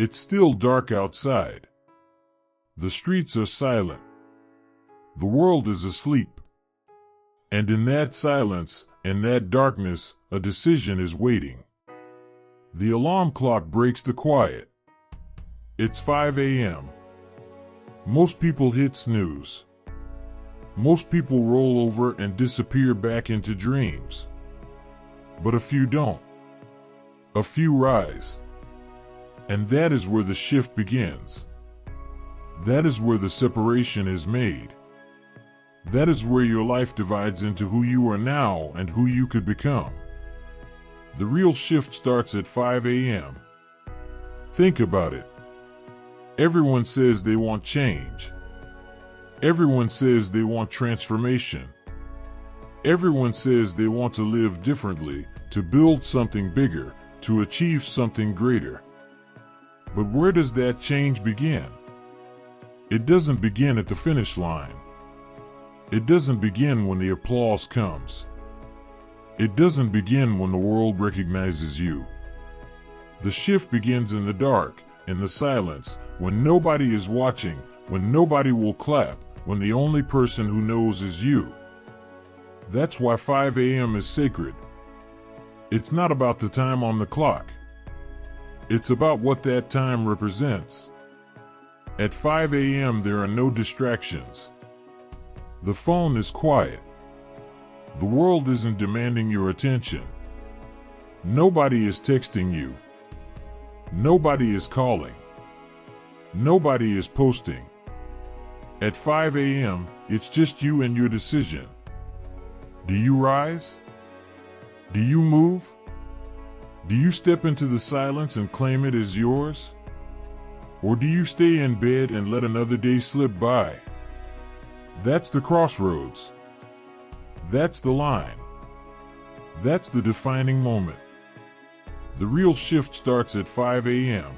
It's still dark outside. The streets are silent. The world is asleep. And in that silence, in that darkness, a decision is waiting. The alarm clock breaks the quiet. It's 5 a.m. Most people hit snooze. Most people roll over and disappear back into dreams. But a few don't. A few rise. And that is where the shift begins. That is where the separation is made. That is where your life divides into who you are now and who you could become. The real shift starts at 5 a.m. Think about it. Everyone says they want change. Everyone says they want transformation. Everyone says they want to live differently, to build something bigger, to achieve something greater. But where does that change begin? It doesn't begin at the finish line. It doesn't begin when the applause comes. It doesn't begin when the world recognizes you. The shift begins in the dark, in the silence, when nobody is watching, when nobody will clap, when the only person who knows is you. That's why 5 a.m. is sacred. It's not about the time on the clock. It's about what that time represents. At 5 a.m. there are no distractions. The phone is quiet. The world isn't demanding your attention. Nobody is texting you. Nobody is calling. Nobody is posting. At 5 a.m., it's just you and your decision. Do you rise? Do you move? Do you step into the silence and claim it as yours? Or do you stay in bed and let another day slip by? That's the crossroads. That's the line. That's the defining moment. The real shift starts at 5 a.m.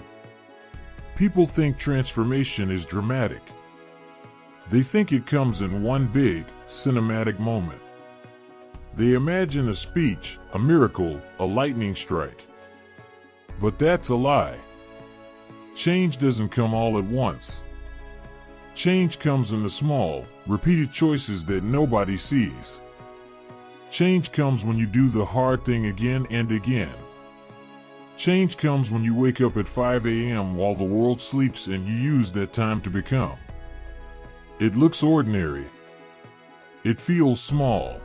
People think transformation is dramatic. They think it comes in one big, cinematic moment. They imagine a speech, a miracle, a lightning strike. But that's a lie. Change doesn't come all at once. Change comes in the small, repeated choices that nobody sees. Change comes when you do the hard thing again and again. Change comes when you wake up at 5 a.m. while the world sleeps and you use that time to become. It looks ordinary. It feels small.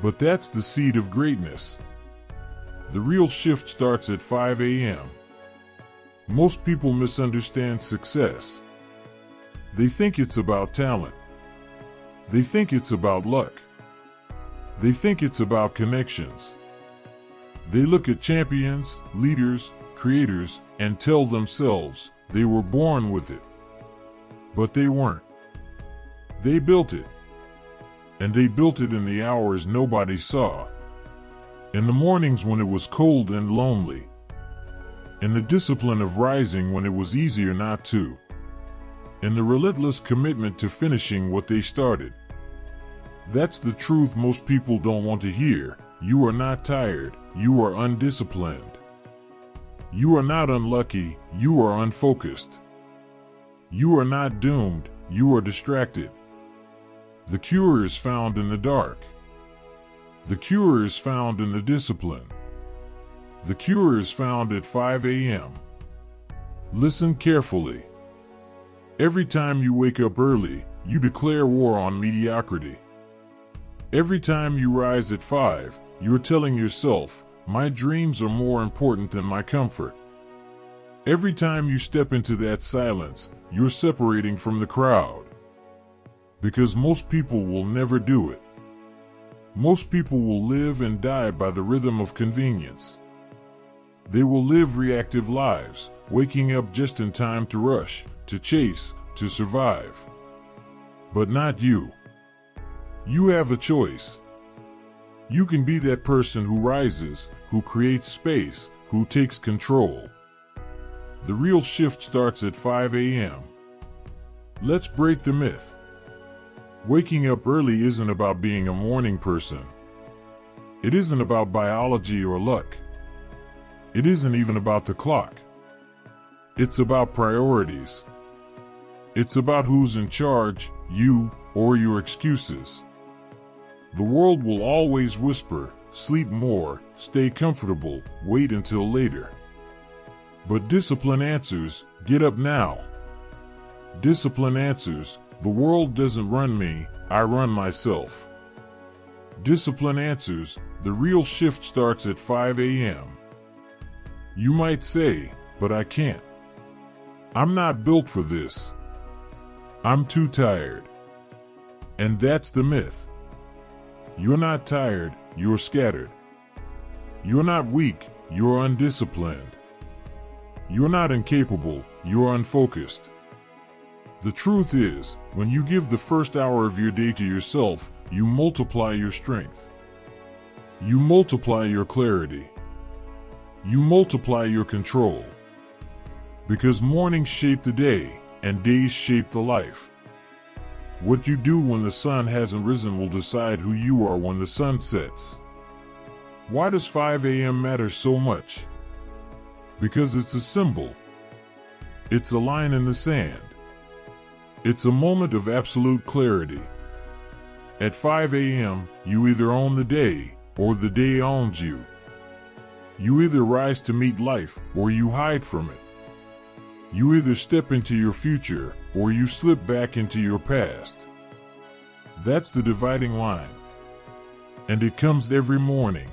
But that's the seed of greatness. The real shift starts at 5 a.m. Most people misunderstand success. They think it's about talent. They think it's about luck. They think it's about connections. They look at champions, leaders, creators, and tell themselves they were born with it. But they weren't. They built it. And they built it in the hours nobody saw. In the mornings when it was cold and lonely. In the discipline of rising when it was easier not to. In the relentless commitment to finishing what they started. That's the truth most people don't want to hear. You are not tired, you are undisciplined. You are not unlucky, you are unfocused. You are not doomed, you are distracted. The cure is found in the dark. The cure is found in the discipline. The cure is found at 5 a.m. Listen carefully. Every time you wake up early, you declare war on mediocrity. Every time you rise at 5, you're telling yourself, my dreams are more important than my comfort. Every time you step into that silence, you're separating from the crowd. Because most people will never do it. Most people will live and die by the rhythm of convenience. They will live reactive lives, waking up just in time to rush, to chase, to survive. But not you. You have a choice. You can be that person who rises, who creates space, who takes control. The real shift starts at 5 a.m. Let's break the myth. Waking up early isn't about being a morning person. It isn't about biology or luck. It isn't even about the clock. It's about priorities. It's about who's in charge, you or your excuses. The world will always whisper, sleep more, stay comfortable, wait until later. But discipline answers, get up now. Discipline answers, the world doesn't run me, I run myself. Discipline answers, the real shift starts at 5 a.m. You might say, but I can't. I'm not built for this. I'm too tired. And that's the myth. You're not tired, you're scattered. You're not weak, you're undisciplined. You're not incapable, you're unfocused. The truth is, when you give the first hour of your day to yourself, you multiply your strength. You multiply your clarity. You multiply your control. Because mornings shape the day, and days shape the life. What you do when the sun hasn't risen will decide who you are when the sun sets. Why does 5 a.m. matter so much? Because it's a symbol. It's a line in the sand. It's a moment of absolute clarity. At 5 a.m., you either own the day, or the day owns you. You either rise to meet life, or you hide from it. You either step into your future, or you slip back into your past. That's the dividing line. And it comes every morning.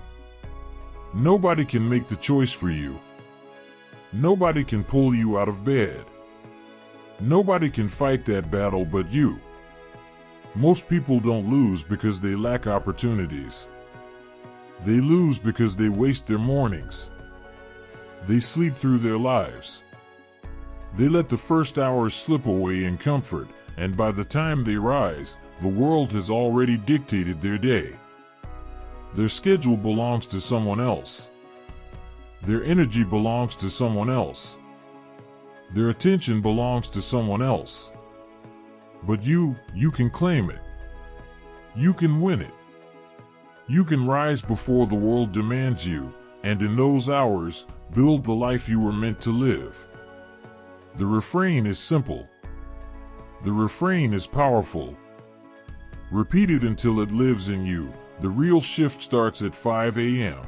Nobody can make the choice for you. Nobody can pull you out of bed. Nobody can fight that battle but you. Most people don't lose because they lack opportunities. They lose because they waste their mornings. They sleep through their lives. They let the first hours slip away in comfort, and by the time they rise, the world has already dictated their day. Their schedule belongs to someone else. Their energy belongs to someone else. Their attention belongs to someone else. But you can claim it. You can win it. You can rise before the world demands you, and in those hours, build the life you were meant to live. The refrain is simple. The refrain is powerful. Repeat it until it lives in you. The real shift starts at 5 a.m.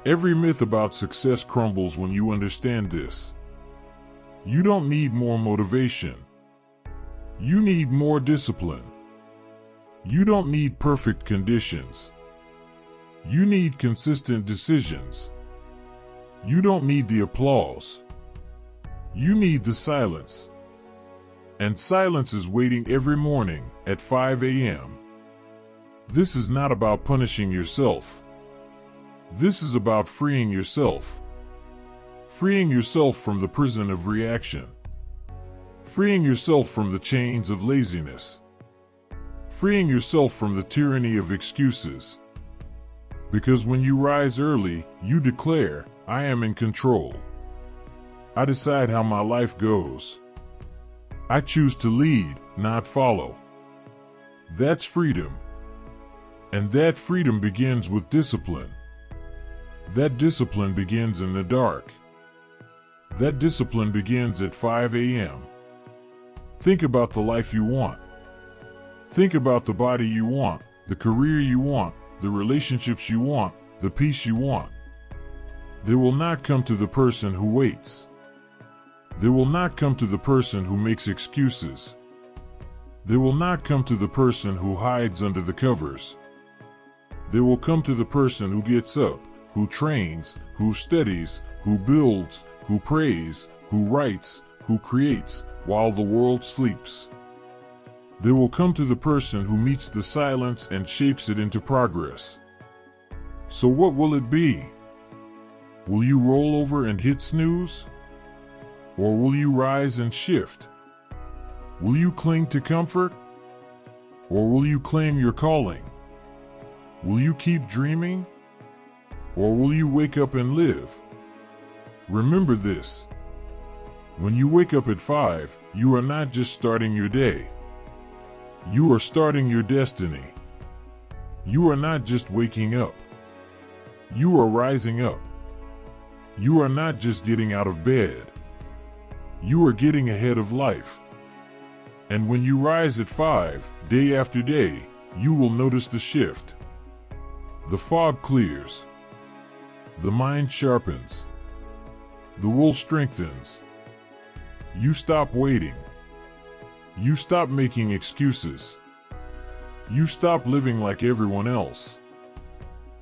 Every myth about success crumbles when you understand this. You don't need more motivation. You need more discipline. You don't need perfect conditions. You need consistent decisions. You don't need the applause. You need the silence. And silence is waiting every morning at 5 a.m. This is not about punishing yourself. This is about freeing yourself. Freeing yourself from the prison of reaction. Freeing yourself from the chains of laziness. Freeing yourself from the tyranny of excuses. Because when you rise early, you declare, I am in control. I decide how my life goes. I choose to lead, not follow. That's freedom. And that freedom begins with discipline. That discipline begins in the dark. That discipline begins at 5 a.m. Think about the life you want. Think about the body you want, the career you want, the relationships you want, the peace you want. They will not come to the person who waits. They will not come to the person who makes excuses. They will not come to the person who hides under the covers. They will come to the person who gets up, who trains, who studies, who builds, who prays, who writes, who creates, while the world sleeps. They will come to the person who meets the silence and shapes it into progress. So what will it be? Will you roll over and hit snooze? Or will you rise and shift? Will you cling to comfort? Or will you claim your calling? Will you keep dreaming? Or will you wake up and live? Remember this. When you wake up at 5, you are not just starting your day. You are starting your destiny. You are not just waking up. You are rising up. You are not just getting out of bed. You are getting ahead of life. And when you rise at 5, day after day, you will notice the shift. The fog clears. The mind sharpens. The will strengthens. You stop waiting. You stop making excuses. You stop living like everyone else.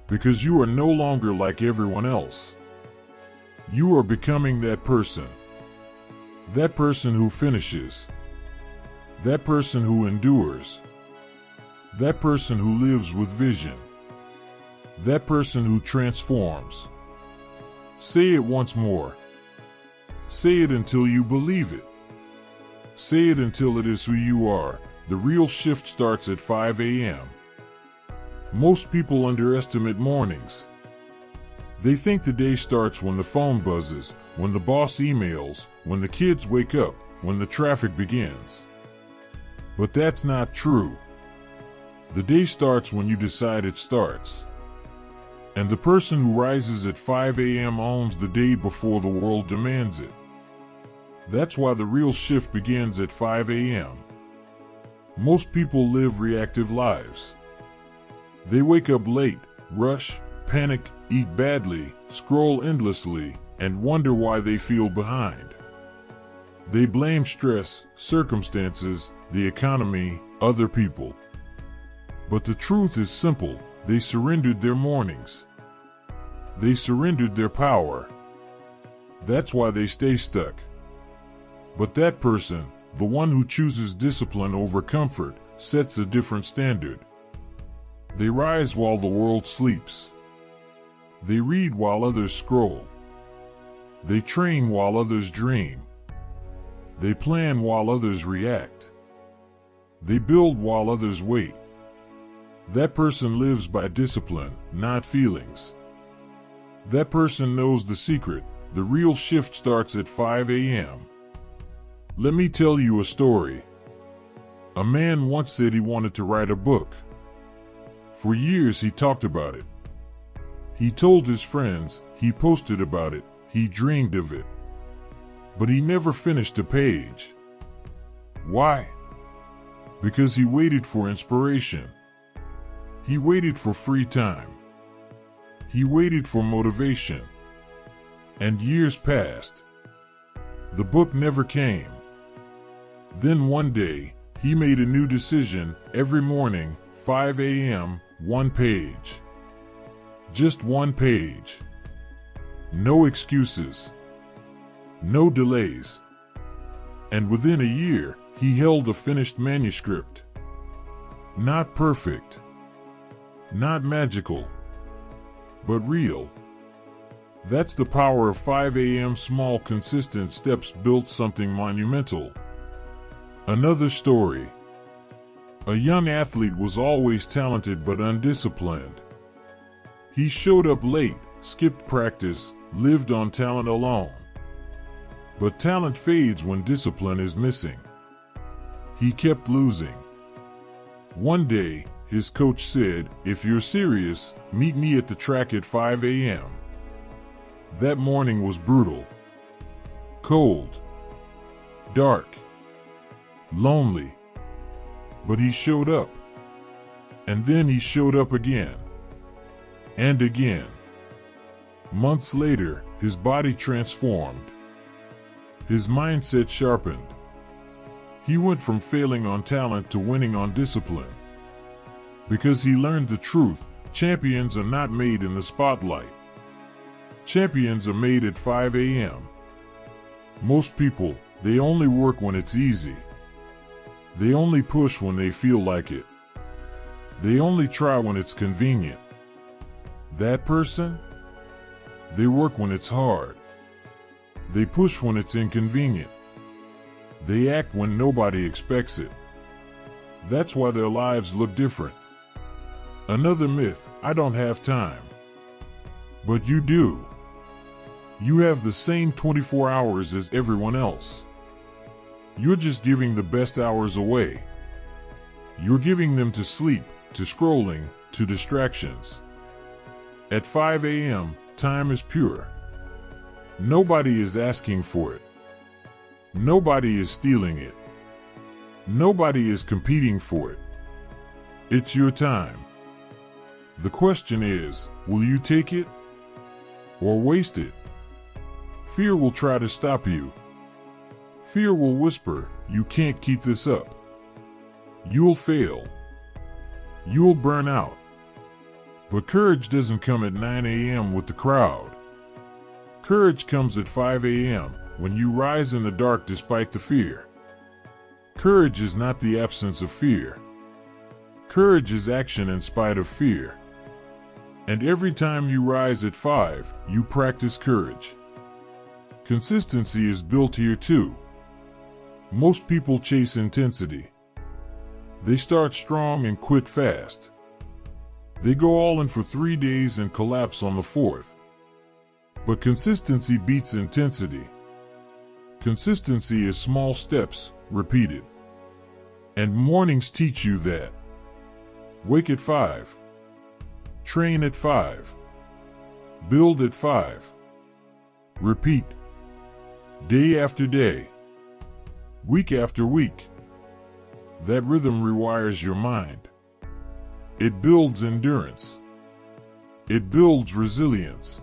Because you are no longer like everyone else. You are becoming that person. That person who finishes. That person who endures. That person who lives with vision. That person who transforms. Say it once more. Say it until you believe it. Say it until it is who you are. The real shift starts at 5 a.m. Most people underestimate mornings. They think the day starts when the phone buzzes, when the boss emails, when the kids wake up, when the traffic begins. But that's not true. The day starts when you decide it starts. And the person who rises at 5 a.m. owns the day before the world demands it. That's why the real shift begins at 5 a.m. Most people live reactive lives. They wake up late, rush, panic, eat badly, scroll endlessly, and wonder why they feel behind. They blame stress, circumstances, the economy, other people. But the truth is simple. They surrendered their mornings. They surrendered their power. That's why they stay stuck. But that person, the one who chooses discipline over comfort, sets a different standard. They rise while the world sleeps. They read while others scroll. They train while others dream. They plan while others react. They build while others wait. That person lives by discipline, not feelings. That person knows the secret. The real shift starts at 5 a.m. Let me tell you a story. A man once said he wanted to write a book. For years he talked about it. He told his friends, he posted about it, he dreamed of it. But he never finished a page. Why? Because he waited for inspiration. He waited for free time. He waited for motivation. And years passed. The book never came. Then one day, he made a new decision. Every morning, 5 a.m., one page. Just one page. No excuses. No delays. And within a year, he held a finished manuscript. Not perfect. Not magical. But real. That's the power of 5 a.m. Small consistent steps built something monumental. Another story. A young athlete was always talented but undisciplined. He showed up late, skipped practice, lived on talent alone. But talent fades when discipline is missing. He kept losing. One day, his coach said, "If you're serious, meet me at the track at 5 a.m. That morning was brutal. Cold. Dark. Lonely. But he showed up. And then he showed up again. And again. Months later, his body transformed. His mindset sharpened. He went from failing on talent to winning on discipline. Because he learned the truth, champions are not made in the spotlight. Champions are made at 5 a.m. Most people, they only work when it's easy. They only push when they feel like it. They only try when it's convenient. That person? They work when it's hard. They push when it's inconvenient. They act when nobody expects it. That's why their lives look different. Another myth, I don't have time. But you do. You have the same 24 hours as everyone else. You're just giving the best hours away. You're giving them to sleep, to scrolling, to distractions. At 5 a.m., time is pure. Nobody is asking for it. Nobody is stealing it. Nobody is competing for it. It's your time. The question is, will you take it or waste it? Fear will try to stop you. Fear will whisper, you can't keep this up. You'll fail. You'll burn out. But courage doesn't come at 9 a.m. with the crowd. Courage comes at 5 a.m. when you rise in the dark despite the fear. Courage is not the absence of fear. Courage is action in spite of fear. And every time you rise at 5, you practice courage. Consistency is built here too. Most people chase intensity. They start strong and quit fast. They go all in for 3 days and collapse on the 4th. But consistency beats intensity. Consistency is small steps, repeated. And mornings teach you that. Wake at 5. Train at 5. Build at 5. Repeat. Day after day. Week after week. That rhythm rewires your mind. It builds endurance. It builds resilience.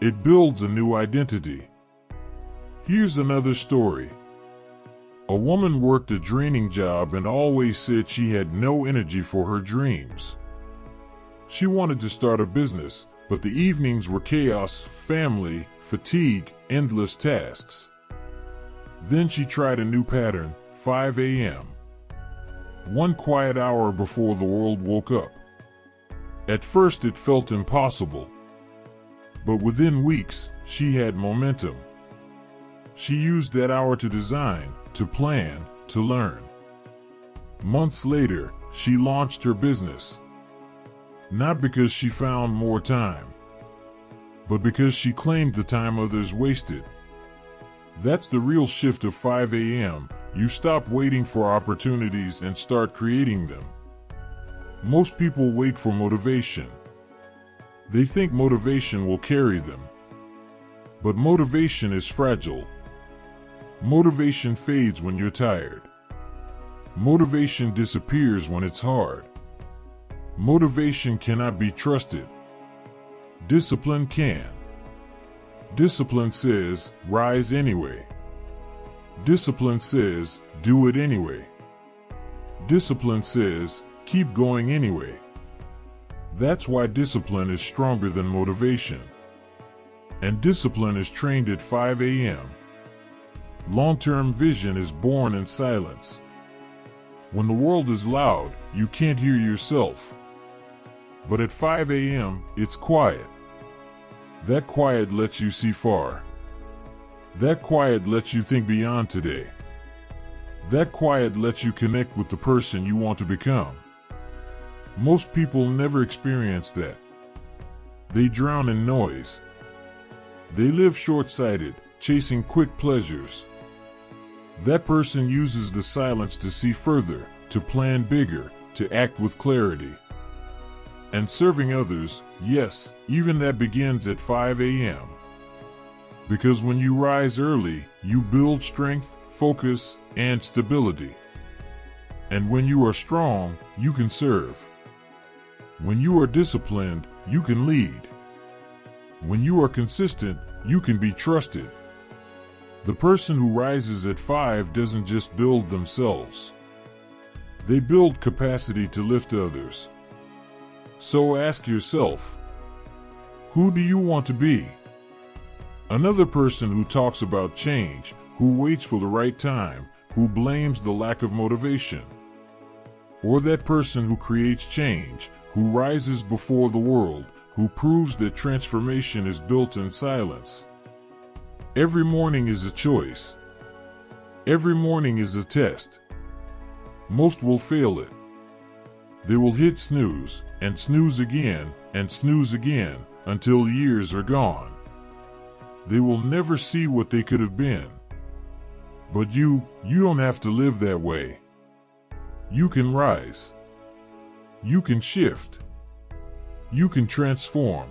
It builds a new identity. Here's another story. A woman worked a draining job and always said she had no energy for her dreams. She wanted to start a business, but the evenings were chaos, family, fatigue, endless tasks. Then she tried a new pattern, 5 a.m. One quiet hour before the world woke up. At first it felt impossible. But within weeks, she had momentum. She used that hour to design, to plan, to learn. Months later, she launched her business. Not because she found more time, but because she claimed the time others wasted. That's the real shift of 5 a.m. You stop waiting for opportunities and start creating them. Most people wait for motivation. They think motivation will carry them. But motivation is fragile. Motivation fades when you're tired. Motivation disappears when it's hard. Motivation cannot be trusted. Discipline can. Discipline says, rise anyway. Discipline says, do it anyway. Discipline says, keep going anyway. That's why discipline is stronger than motivation. And discipline is trained at 5 a.m. Long-term vision is born in silence. When the world is loud, you can't hear yourself. But at 5 a.m., it's quiet. That quiet lets you see far. That quiet lets you think beyond today. That quiet lets you connect with the person you want to become. Most people never experience that. They drown in noise. They live short-sighted, chasing quick pleasures. That person uses the silence to see further, to plan bigger, to act with clarity. And serving others, yes, even that begins at 5 a.m. Because when you rise early, you build strength, focus, and stability. And when you are strong, you can serve. When you are disciplined, you can lead. When you are consistent, you can be trusted. The person who rises at 5 doesn't just build themselves. They build capacity to lift others. So ask yourself, who do you want to be? Another person who talks about change, who waits for the right time, who blames the lack of motivation. Or that person who creates change, who rises before the world, who proves that transformation is built in silence. Every morning is a choice. Every morning is a test. Most will fail it. They will hit snooze, and snooze again, and snooze again, until years are gone. They will never see what they could have been. But you don't have to live that way. You can rise. You can shift. You can transform.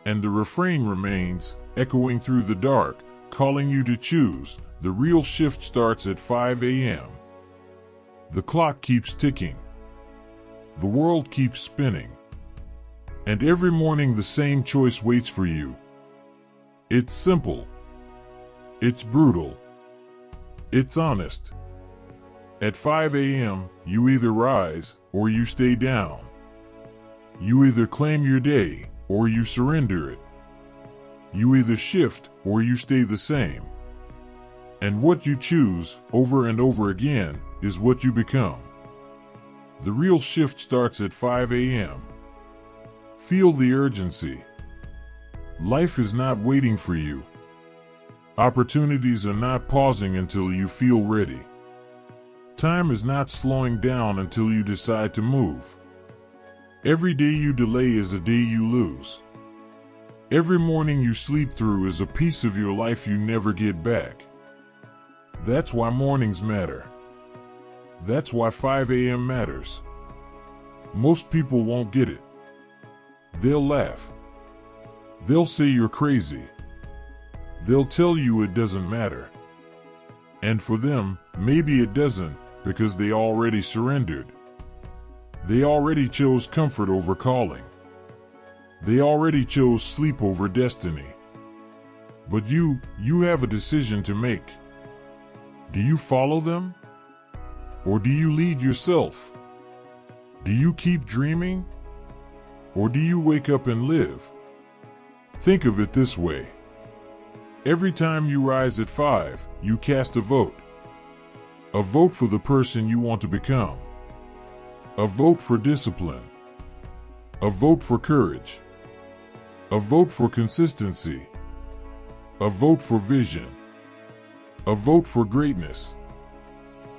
And the refrain remains, echoing through the dark, calling you to choose. The real shift starts at 5 a.m. The clock keeps ticking. The world keeps spinning. And every morning the same choice waits for you. It's simple. It's brutal. It's honest. At 5 a.m., you either rise or you stay down. You either claim your day or you surrender it. You either shift or you stay the same. And what you choose over and over again is what you become. The real shift starts at 5 a.m. Feel the urgency. Life is not waiting for you. Opportunities are not pausing until you feel ready. Time is not slowing down until you decide to move. Every day you delay is a day you lose. Every morning you sleep through is a piece of your life you never get back. That's why mornings matter. That's why 5 a.m. matters. Most people won't get it. They'll laugh. They'll say you're crazy. They'll tell you it doesn't matter. And for them, maybe it doesn't, because they already surrendered. They already chose comfort over calling. They already chose sleep over destiny. But you have a decision to make. Do you follow them? Or do you lead yourself? Do you keep dreaming? Or do you wake up and live? Think of it this way. Every time you rise at 5, you cast a vote. A vote for the person you want to become. A vote for discipline. A vote for courage. A vote for consistency. A vote for vision. A vote for greatness.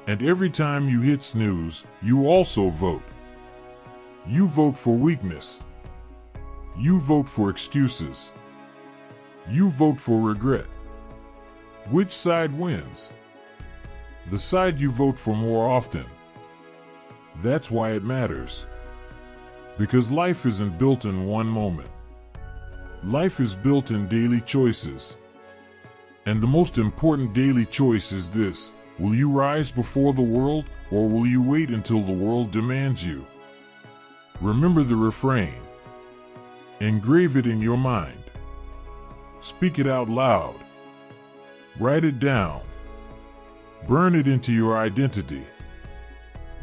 And every time you hit snooze, you also vote. You vote for weakness. You vote for excuses. You vote for regret. Which side wins? The side you vote for more often. That's why it matters. Because life isn't built in one moment. Life is built in daily choices. And the most important daily choice is this: will you rise before the world, or will you wait until the world demands you? Remember the refrain. Engrave it in your mind. Speak it out loud. Write it down. Burn it into your identity.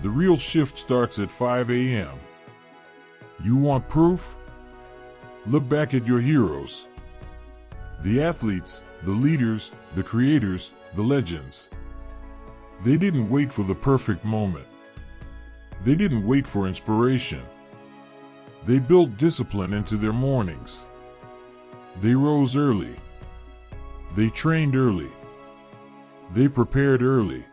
The real shift starts at 5 a.m. You want proof? Look back at your heroes. The athletes, the leaders, the creators, the legends. They didn't wait for the perfect moment. They didn't wait for inspiration. They built discipline into their mornings. They rose early. They trained early. They prepared early.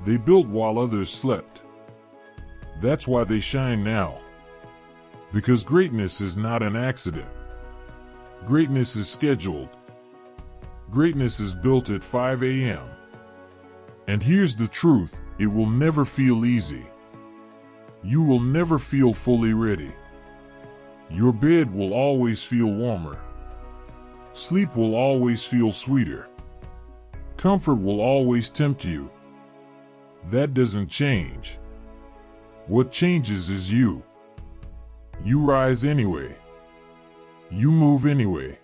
They built while others slept. That's why they shine now. Because greatness is not an accident. Greatness is scheduled. Greatness is built at 5 a.m. And here's the truth, it will never feel easy. You will never feel fully ready. Your bed will always feel warmer. Sleep will always feel sweeter. Comfort will always tempt you. That doesn't change. What changes is you. You rise anyway. You move anyway.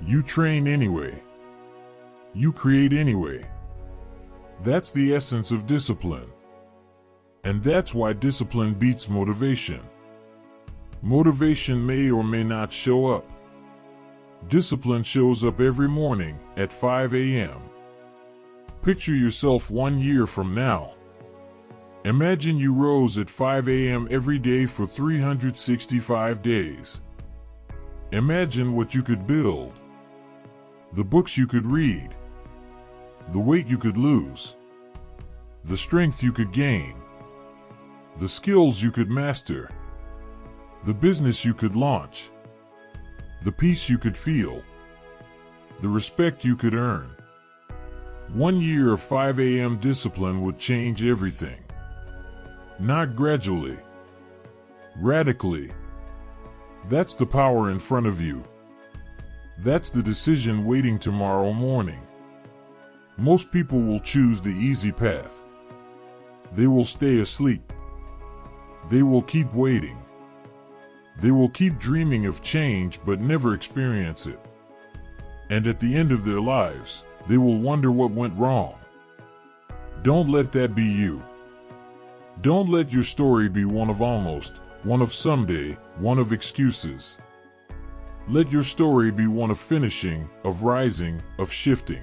You train anyway. You create anyway. That's the essence of discipline. And that's why discipline beats motivation. Motivation may or may not show up. Discipline shows up every morning at 5 a.m. Picture yourself 1 year from now. Imagine you rose at 5 a.m. every day for 365 days. Imagine what you could build. The books you could read. The weight you could lose. The strength you could gain. The skills you could master. The business you could launch. The peace you could feel. The respect you could earn. 1 year of 5 a.m. discipline would change everything. Not gradually. Radically. That's the power in front of you. That's the decision waiting tomorrow morning. Most people will choose the easy path. They will stay asleep. They will keep waiting. They will keep dreaming of change but never experience it. And at the end of their lives, they will wonder what went wrong. Don't let that be you. Don't let your story be one of almost, one of someday, one of excuses. Let your story be one of finishing, of rising, of shifting.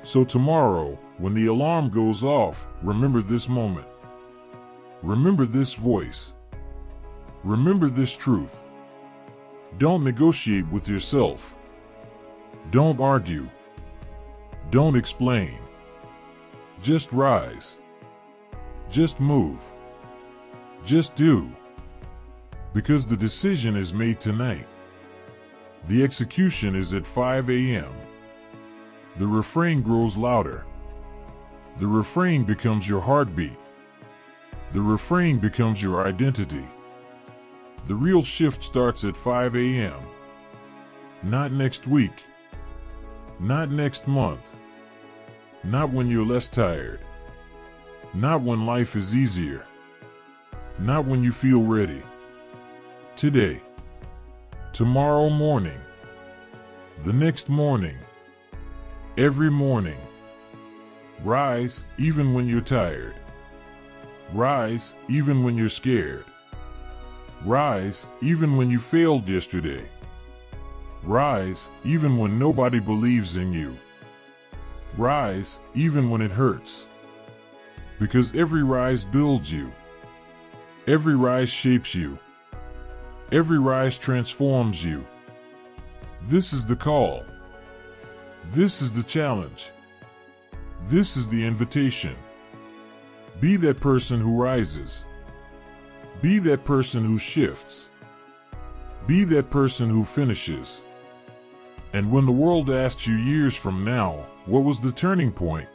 So tomorrow, when the alarm goes off, remember this moment. Remember this voice. Remember this truth. Don't negotiate with yourself. Don't argue. Don't explain. Just rise. Just move. Just do. Because the decision is made tonight. The execution is at 5 a.m. The refrain grows louder. The refrain becomes your heartbeat. The refrain becomes your identity. The real shift starts at 5 a.m. Not next week. Not next month. Not when you're less tired. Not when life is easier. Not when you feel ready. Today. Tomorrow morning. The next morning. Every morning. Rise even when you're tired. Rise even when you're scared. Rise even when you failed yesterday. Rise even when nobody believes in you. Rise even when it hurts. Because every rise builds you. Every rise shapes you. Every rise transforms you. This is the call. This is the challenge. This is the invitation. Be that person who rises. Be that person who shifts. Be that person who finishes. And when the world asks you years from now, what was the turning point?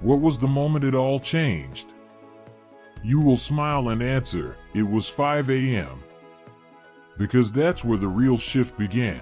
What was the moment it all changed? You will smile and answer, it was 5 a.m. Because that's where the real shift began.